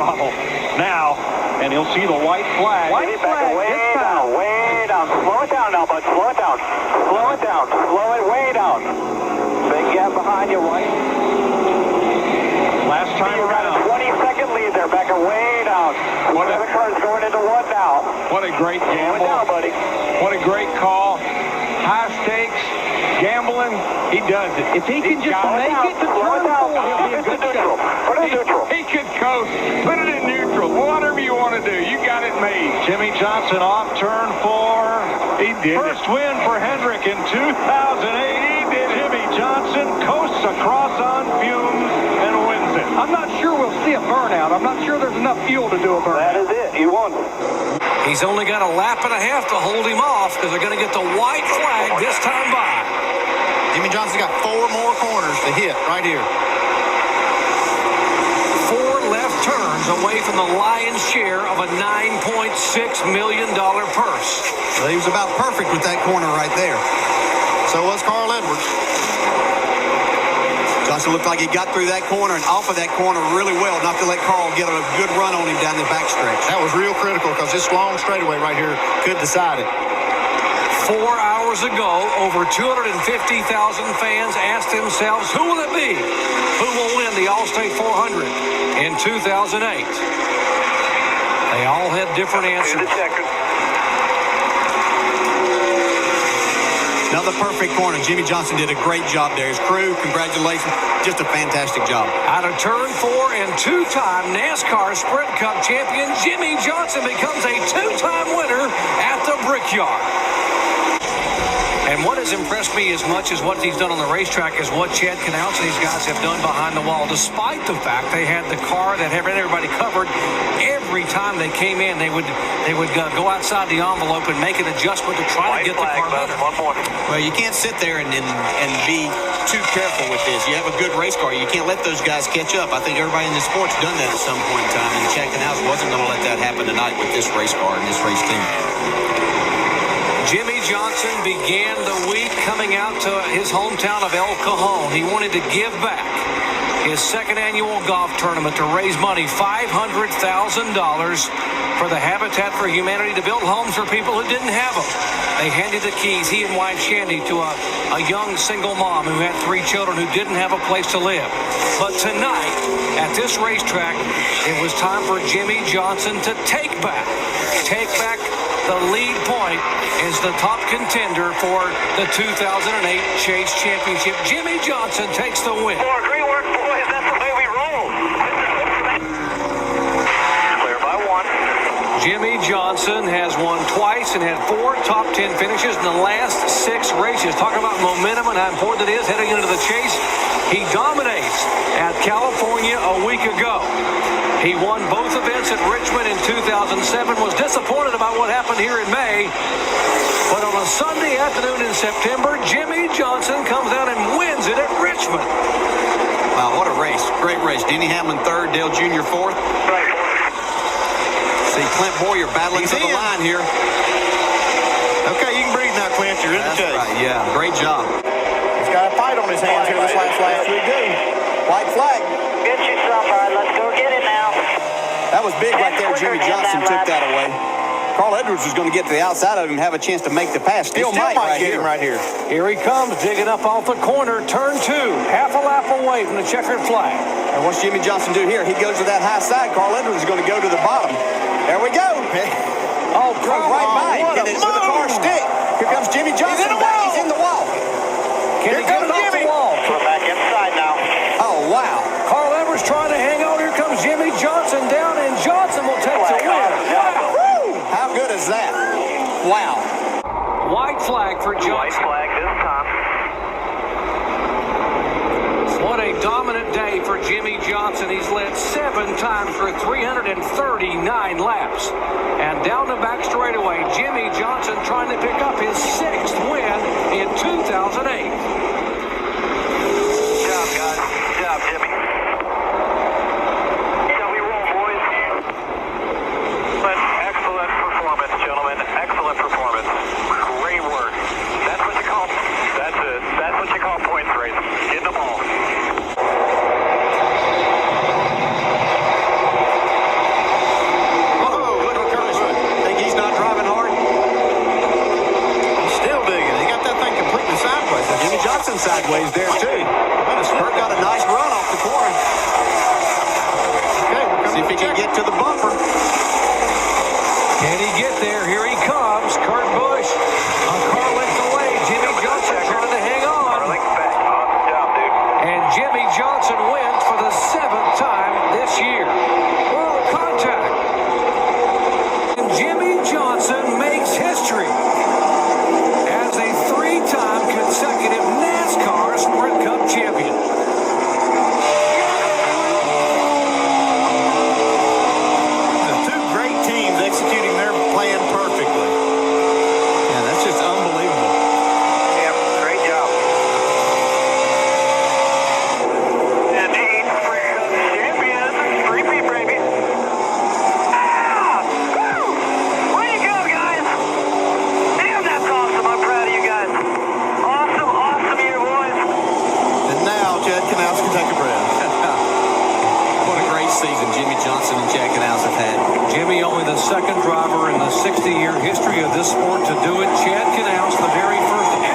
throttle now, and he'll see the white flag. Way down. Slow it down now, bud. Slow it down. Slow it down. Slow it way down. Big gap behind you, White. Last time you around. Got a 20-second lead there, backing way down. One of the cars going into one now. What a great gamble. Down, buddy. What a great call. High stakes, gambling, he does it. If he can just make it to turn 4, he'll be in good shape. Put it in neutral. He could coast. Put it in neutral. Whatever you want to do, you got it made. Jimmie Johnson off turn 4. He did First win for Hendrick in 2008. He did. Jimmie Johnson coasts across on fumes and wins it. I'm not sure we'll see a burnout. I'm not sure there's enough fuel to do a burnout. That is it. He won. He's only got a lap and a half to hold him off because they're going to get the white flag this time by. Jimmie Johnson's got 4 more corners to hit right here. 4 left turns away from the lion's share of a $9.6 million purse. Well, he was about perfect with that corner right there. So was Carl Edwards. Johnson looked like he got through that corner and off of that corner really well, not to let Carl get a good run on him down the backstretch. That was real critical because this long straightaway right here could decide it. 4 hours ago, over 250,000 fans asked themselves, who will it be? Who will win the All-State 400 in 2008? They all had different answers. Another perfect corner. Jimmie Johnson did a great job there. His crew, congratulations. Just a fantastic job. Out of turn 4 and 2-time NASCAR Sprint Cup champion, Jimmie Johnson becomes a 2-time winner at the Brickyard. And what has impressed me as much as what he's done on the racetrack is what Chad Knaus and these guys have done behind the wall. Despite the fact they had the car that had everybody covered, every time they came in, they would go outside the envelope and make an adjustment to try to get the car better. Well, you can't sit there and be too careful with this. You have a good race car. You can't let those guys catch up. I think everybody in the sport's done that at some point in time, and Chad Knaus wasn't going to let that happen tonight with this race car and this race team. Jimmie Johnson began the week coming out to his hometown of El Cajon. He wanted to give back his second annual golf tournament to raise money, $500,000 for the Habitat for Humanity to build homes for people who didn't have them. They handed the keys, he and wife Shandy, to a young single mom who had 3 children who didn't have a place to live. But tonight, at this racetrack, it was time for Jimmie Johnson to take back the lead point is the top contender for the 2008 Chase Championship. Jimmie Johnson takes the win. Great work, boys. That's the way we roll. Clear by 1. Jimmie Johnson has won twice and had 4 top 10 finishes in the last 6 races. Talking about momentum and how important it is heading into the Chase. He dominates at California a week ago. He won both events at Richmond in 2007, was disappointed about what happened here in May. But on a Sunday afternoon in September, Jimmie Johnson comes out and wins it at Richmond. Wow, what a race. Great race. Denny Hamlin 3rd, Dale Jr. 4th. Right. See Clint Boyer battling to the line here. Okay, you can breathe now, Clint. You're in the chase. Right, yeah. Great job. He's got a fight on his hands here this last lap. White flag. Get you some, bud. Let's go get it now. That was big right there. Jimmie Johnson took that away. Carl Edwards was going to get to the outside of him and have a chance to make the pass. Still might get him right here. Here he comes, digging up off the corner. Turn 2, half a lap away from the checkered flag. And what's Jimmie Johnson do here? He goes to that high side. Carl Edwards is going to go to the bottom. There we go. Oh, comes right by him. Hit it with a car stick. Here comes Jimmie Johnson. He's in the wall. Can he get it off the wall? We're back inside now. Oh, wow. Carl Edwards trying to hang on. Here comes Jimmie Johnson down, and Johnson will take the win. Wow. How good is that? Wow. White flag for Johnson. White flag this time. What a dominant day for Jimmie Johnson. He's led 7 times for 339 laps. And down the back straightaway, Jimmie Johnson trying to pick up his 6th win in 2008. Good job, guys. Good job, Jimmie. Yeah, we roll, boys. Excellent performance, gentlemen. Excellent performance. Great work. That's what you call. That's it. That's what you call points race. Getting them all. season Jimmie Johnson and Chad Canals have had. Jimmie, only the second driver in the 60-year history of this sport to do it. Chad Canals, the very first